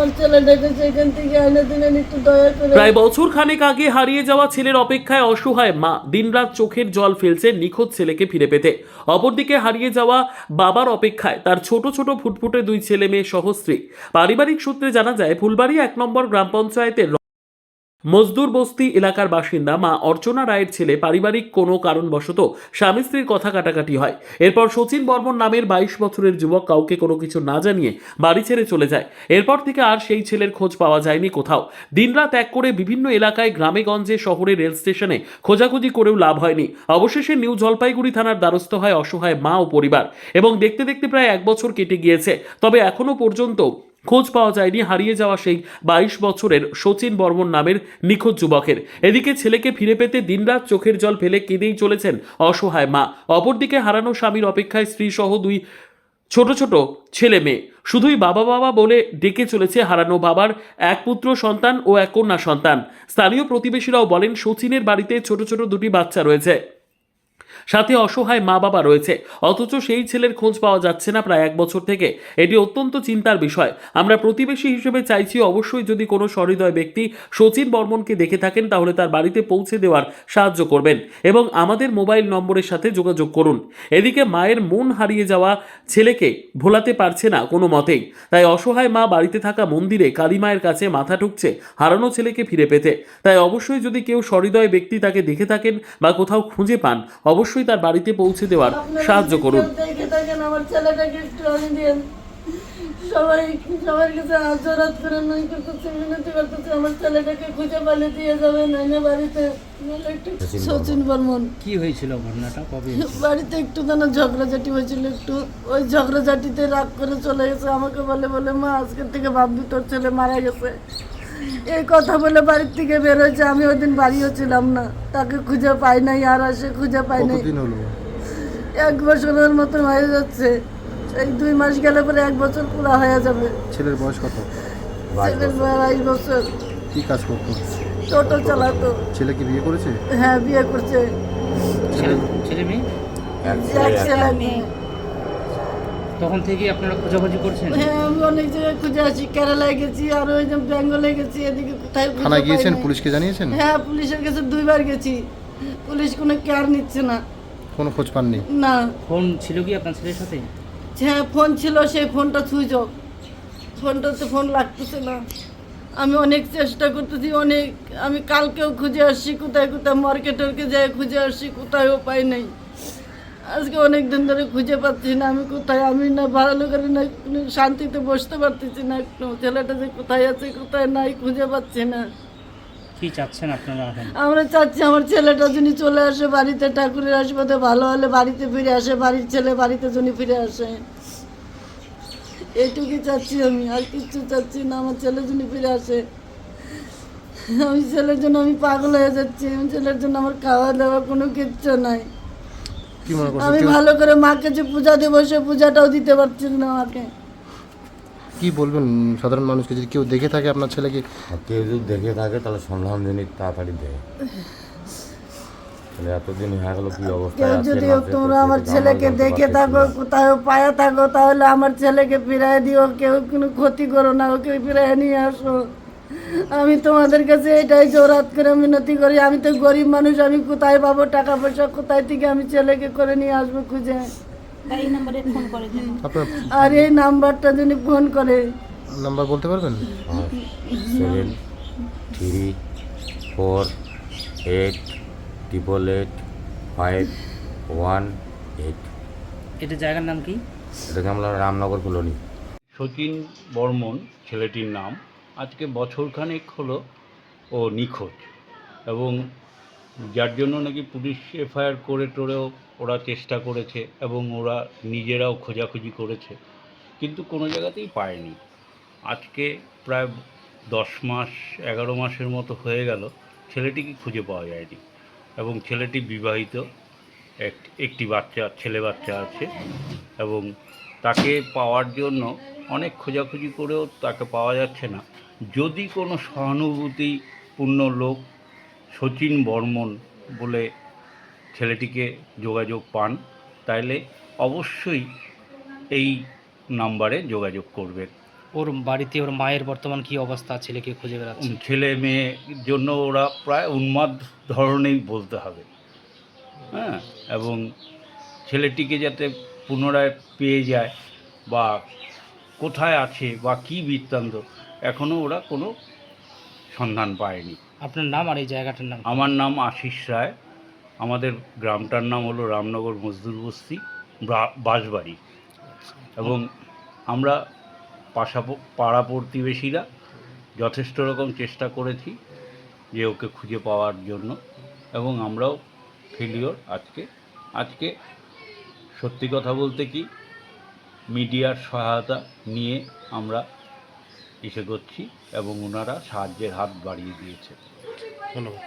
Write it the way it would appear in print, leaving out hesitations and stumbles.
আমার ছেলেটাকে সেখান থেকে এনে দিলেন একটু দয়া করে। প্রায় বছর খানেক আগে হারিয়ে যাওয়া ছেলের অপেক্ষায় অসহায় মা দিনরাত চোখের জল ফেলছে নিখোঁজ ছেলেকে ফিরে পেতে। অপরদিকে হারিয়ে যাওয়া বাবার অপেক্ষায় তার ছোট ছোট ফুটফুটে দুই ছেলে মেয়ে সহ স্ত্রী। পারিবারিক সূত্রে জানা যায়, ফুলবাড়ি 1 নম্বর গ্রাম পঞ্চায়েতের মজদুর বস্তি এলাকার বাসিন্দা মা অর্চনা রায়ের ছেলে পারিবারিক কোনো কারণবশত স্বামী স্ত্রীর কথা কাটাকাটি হয়। এরপর শচীন বর্মন নামের 22 বছরের যুবক কাউকে কোনো কিছু না জানিয়ে বাড়ি ছেড়ে চলে যায়। এরপর থেকে আর সেই ছেলের খোঁজ পাওয়া যায়নি কোথাও। দিনরাত এক করে বিভিন্ন এলাকায়, গ্রামে-গঞ্জে, শহরে, রেল স্টেশনে খোঁজাখুঁজি করেও লাভ হয়নি। অবশেষে নিউ জলপাইগুড়ি থানার দ্বারস্থ হয় অসহায় মা ও পরিবার, এবং দেখতে দেখতে প্রায় 1 বছর কেটে গিয়েছে। তবে এখনো পর্যন্ত খোঁজ পাওয়া যায়নি হারিয়ে যাওয়া সেই 22 বছরের শচীন বর্মন নামের নিখোঁজ যুবকের। এদিকে ছেলেকে ফিরে পেতে দিনরাত চোখের জল ফেলে কেঁদেই চলেছেন অসহায় মা। অপরদিকে হারানো স্বামীর অপেক্ষায় স্ত্রী সহ দুই ছোট ছোট ছেলে মেয়ে। শুধুই বাবা বাবা বলে ডেকে চলেছে হারানো বাবার এক পুত্র সন্তান ও এক কন্যা সন্তান। স্থানীয় প্রতিবেশীরাও বলেন, শচীনের বাড়িতে ছোট ছোট দুটি বাচ্চা রয়েছে, সাথে অসহায় মা বাবা রয়েছে, অথচ সেই ছেলের খোঁজ পাওয়া যাচ্ছে না প্রায় 1 বছর থেকে। এটি অত্যন্ত চিন্তার বিষয়। আমরা প্রতিবেশী হিসেবে চাইছি, অবশ্যই যদি কোনো সহৃদয় ব্যক্তি শচীন বর্মনকে দেখে থাকেন তাহলে তার বাড়িতে পৌঁছে দেওয়ার সাহায্য করবেন এবং আমাদের মোবাইল নম্বরের সাথে যোগাযোগ করুন। এদিকে মায়ের মন হারিয়ে যাওয়া ছেলেকে ভোলাতে পারছে না কোনো মতেই। তাই অসহায় মা বাড়িতে থাকা মন্দিরে কালী মায়ের কাছে মাথা ঠুকছে হারানো ছেলেকে ফিরে পেতে। তাই অবশ্যই যদি কেউ সহৃদয় ব্যক্তি তাকে দেখে থাকেন বা কোথাও খুঁজে পান, অবশ্যই তার বাড়িতে পৌঁছে দেওয়ার সাহায্য করুন। দেখে থাকেন আমার ছেলেটাকে একটু আনি দিন। সবাই সবার কাছে আচরণ করে নয় করতেছে, মিনতি করতেছে, আমার ছেলেটাকে খুঁজে পালে দিয়ে যাবেন এনে বাড়িতে। শচীন বর্মন। কি হয়েছিল ঘটনাটা? কবে? বাড়িতে একটু যেন ঝগড়াঝাটি হয়েছিল, একটু ওই ঝগড়াঝাটিতে রাগ করে চলে গেছে। আমাকে বলে মা আজকের থেকে ভাববি তোর ছেলে মারা গেছে, এই কথা বলে বাড়ির থেকে বের হয়েছে। আমি ওই দিন বাড়িও ছিলাম না, তাকে খুঁজে পাই নাই, আর আসে খুঁজে পাই নাই। 1 বছরের মতো হয়ে যাচ্ছে, এই 2 মাস গেলে পরে 1 বছর পুরো হয়ে যাবে। ছেলের বয়স কত? ছেলের 22 বছর। কি কাজ করতো? টোটো চালাতো। ছেলে কি বিয়ে করেছে? হ্যাঁ, বিয়ে করছে। ছেলে মেয়ে? এক ছেলে মেয়ে। তখন থেকে আপনারা খোঁজাখুঁজি করছেন? হ্যাঁ, আমি অনেক জায়গায় খুঁজে আসি, কেরালায় গেছি, আর ওই যে বেঙ্গলে গেছি, এদিকে কোথায় খুঁজে থানায় গিয়েছেন? পাই নাই। পুলিশকে জানিয়েছেন? হ্যাঁ, পুলিশের কাছে 2 বার গেছি, পুলিশ কোনো কেয়ার নিচ্ছে না। কোনো খোঁজ পাননি? না। ফোন ছিল কি আপনার ছেলের সাথে? হ্যাঁ, ফোন ছিল, সেই ফোনটা সুইচ অফ, ফোনটাতে ফোন লাগতেছে না। আমি অনেক চেষ্টা করতেছি, অনেক, আমি কালকেও খুঁজে আসছি, কোথায় কোথায় মার্কেটরকে যাই খুঁজে আসছি, কোথায়ও পাই নাই। আজকে অনেক দিন ধরে খুঁজে পাচ্ছি না আমি কোথায়। আমি না ভালো করে না শান্তিতে বসতে পারতেছি না, একটু ছেলেটা যে কোথায় আছে কোথায় নাই খুঁজে পাচ্ছি না। কি চাচ্ছেন আপনারা এখন? আমরা চাচ্ছি আমার ছেলেটা যিনি চলে আসে বাড়িতে, ঠাকুরের আশীর্বাদে ভালো হলে বাড়িতে ফিরে আসে, বাড়ির ছেলে বাড়িতে যিনি ফিরে আসে, এইটুকুই চাচ্ছি আমি, আর কিচ্ছু চাচ্ছি না। আমার ছেলে যিনি ফিরে আসে, আমি ছেলের জন্য আমি পাগল হয়ে যাচ্ছি। আমি ছেলের জন্য আমার খাওয়া দাওয়া কোনো কিচ্ছু নাই। কি মনে করছেন? আমি ভালো করে মাকে যে পূজা দেবো সে পূজাটাও দিতে পারছি না আমাকে। কি বলবেন সাধারণ মানুষকে, যদি কেউ দেখে থাকে আপনার ছেলেকে? কেউ যদি দেখে থাকে তাহলে সন্ধান জিনিস তাড়াতাড়ি দেয়। তাহলে এতদিন হয়ে গেল, কি অবস্থা কেউ আছে যদি না আছে, তোমরা তো আমার সেটা ছেলেকে আমরা দেখে জানতে থাকো, পারতেছি না। কোথাও পায়া থাকো, তাহলে আমার ছেলেকে ফিরাই দিও। কেউ কোনো ক্ষতি করো না, ওকে ফিরাই নিয়ে আসো। আমি তোমাদের কাছে এটাই জোরাত করে মিনতি করি। আমি তো গরিব মানুষ, আমি কোথায় পাবো টাকা পয়সা, কোথায় থেকে আমি ছেলেকে করে নিয়ে আসবো খুঁজে? আপনার আর এই নাম্বারটা যদি ফোন করে। নাম্বার বলতে পারবেন? 7348518। এটা জায়গার নাম কি? এটাকে আমরা রামনগর কলোনি। শচীন বর্মন ছেলেটির নাম। আজকে বছরখানেক হলো ও নিখোঁজ, এবং যার জন্য নাকি পুলিশ এফআইআর করে টোরেও ওরা চেষ্টা করেছে এবং ওরা নিজেরাও খোঁজাখুঁজি করেছে, কিন্তু কোনো জায়গাতেই পায়নি। আজকে প্রায় 10 মাস 11 মাসের মতো হয়ে গেল ছেলেটিকে খুঁজে পাওয়া যায়নি, এবং ছেলেটি বিবাহিত, একটি বাচ্চা, ছেলে বাচ্চা আছে, এবং তাকে পাওয়ার জন্য অনেক খোঁজাখুঁজি করেও তাকে পাওয়া যাচ্ছে না। যদি কোনো সহানুভূতিপূর্ণ লোক শচীন বর্মন বলে ছেলেটিকে যোগাযোগ পান, তাহলে অবশ্যই এই নাম্বারে যোগাযোগ করবেন। ওর বাড়িতে ওর মায়ের বর্তমান কি অবস্থা, ছেলেকে খুঁজে বেড়াচ্ছে? ছেলে মেয়ের জন্য ওরা প্রায় উন্মাদ ধরনেই বলতে হবে। হ্যাঁ, এবং ছেলেটিকে যাতে পুনরায় পেয়ে যায় বা কোথায় আছে বা কী বৃত্তান্ত, এখনও ওরা কোনো সন্ধান পায়নি। আপনার নাম আর এই জায়গাটার নাম? আমার নাম আশিস রায়। আমাদের গ্রামটার নাম হলো রামনগর মজদুর বস্তি বাঁশবাড়ি, এবং আমরা পাড়া প্রতিবেশীরা যথেষ্ট রকম চেষ্টা করেছি যে ওকে খুঁজে পাওয়ার জন্য, এবং আমরাও ফেলিওর। আজকে সত্যি কথা বলতে কি, মিডিয়ার সহায়তা নিয়ে আমরা এসে করছি এবং ওনারা সাহায্যের হাত বাড়িয়ে দিয়েছে। ধন্যবাদ।